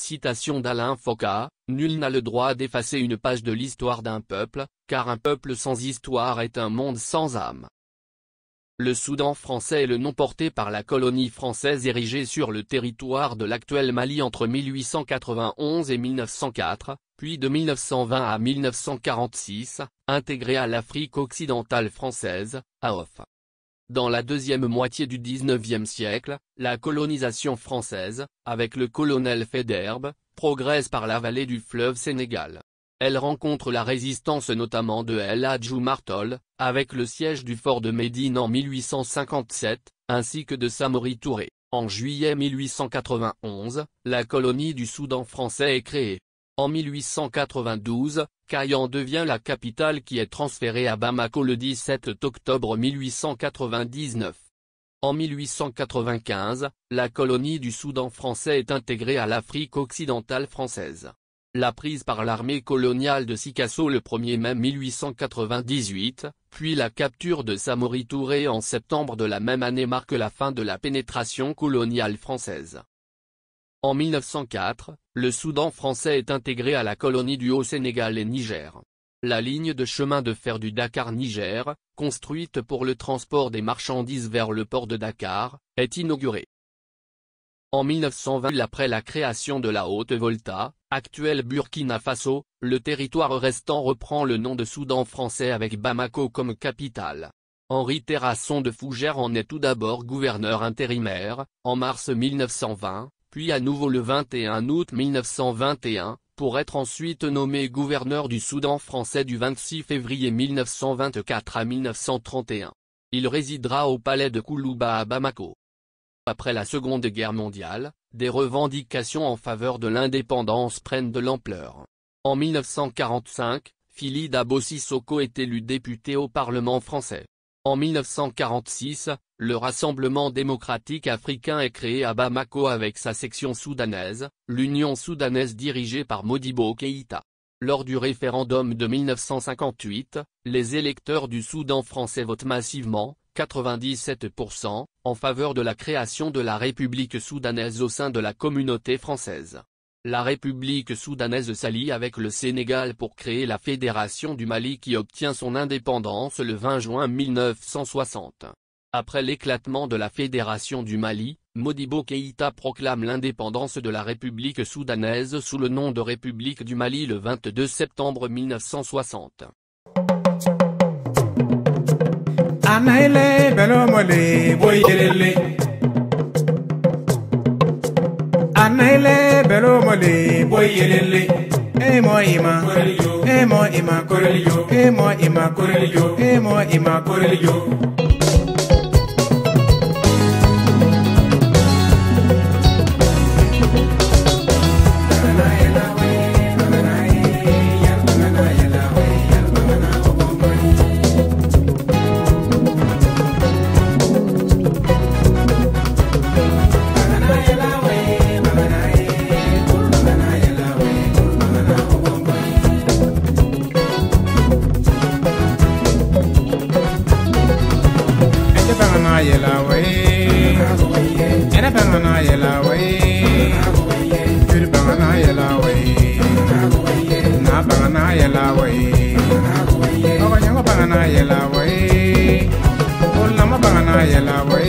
Citation d'Alain Foka, « Nul n'a le droit d'effacer une page de l'histoire d'un peuple, car un peuple sans histoire est un monde sans âme. » Le Soudan français est le nom porté par la colonie française érigée sur le territoire de l'actuel Mali entre 1891 et 1904, puis de 1920 à 1946, intégrée à l'Afrique occidentale française, AOF. Dans la deuxième moitié du XIXe siècle, la colonisation française, avec le colonel Faidherbe, progresse par la vallée du fleuve Sénégal. Elle rencontre la résistance notamment de El Hadj Oumar Tall, avec le siège du fort de Médine en 1857, ainsi que de Samori Touré. En juillet 1891, la colonie du Soudan français est créée. En 1892, Kayan devient la capitale qui est transférée à Bamako le 17 octobre 1899. En 1895, la colonie du Soudan français est intégrée à l'Afrique occidentale française. La prise par l'armée coloniale de Sikasso le 1er mai 1898, puis la capture de Samori Touré en septembre de la même année marquent la fin de la pénétration coloniale française. En 1904, le Soudan français est intégré à la colonie du Haut-Sénégal et Niger. La ligne de chemin de fer du Dakar-Niger, construite pour le transport des marchandises vers le port de Dakar, est inaugurée. En 1920, après la création de la Haute-Volta, actuelle Burkina Faso, le territoire restant reprend le nom de Soudan français avec Bamako comme capitale. Henri Terrasson de Fougères en est tout d'abord gouverneur intérimaire, en mars 1920, puis à nouveau le 21 août 1921, pour être ensuite nommé gouverneur du Soudan français du 26 février 1924 à 1931. Il résidera au palais de Koulouba à Bamako. Après la Seconde Guerre mondiale, des revendications en faveur de l'indépendance prennent de l'ampleur. En 1945, Fili Dabo Sissoko est élu député au Parlement français. En 1946, le Rassemblement démocratique africain est créé à Bamako avec sa section soudanaise, l'Union soudanaise dirigée par Modibo Keïta. Lors du référendum de 1958, les électeurs du Soudan français votent massivement, 97%, en faveur de la création de la République soudanaise au sein de la communauté française. La République soudanaise s'allie avec le Sénégal pour créer la Fédération du Mali qui obtient son indépendance le 20 juin 1960. Après l'éclatement de la Fédération du Mali, Modibo Keïta proclame l'indépendance de la République soudanaise sous le nom de République du Mali le 22 septembre 1960. Anaile belo mole boyelele Anaile belo mole boyelele mo ima korelio mo ima korelio yela way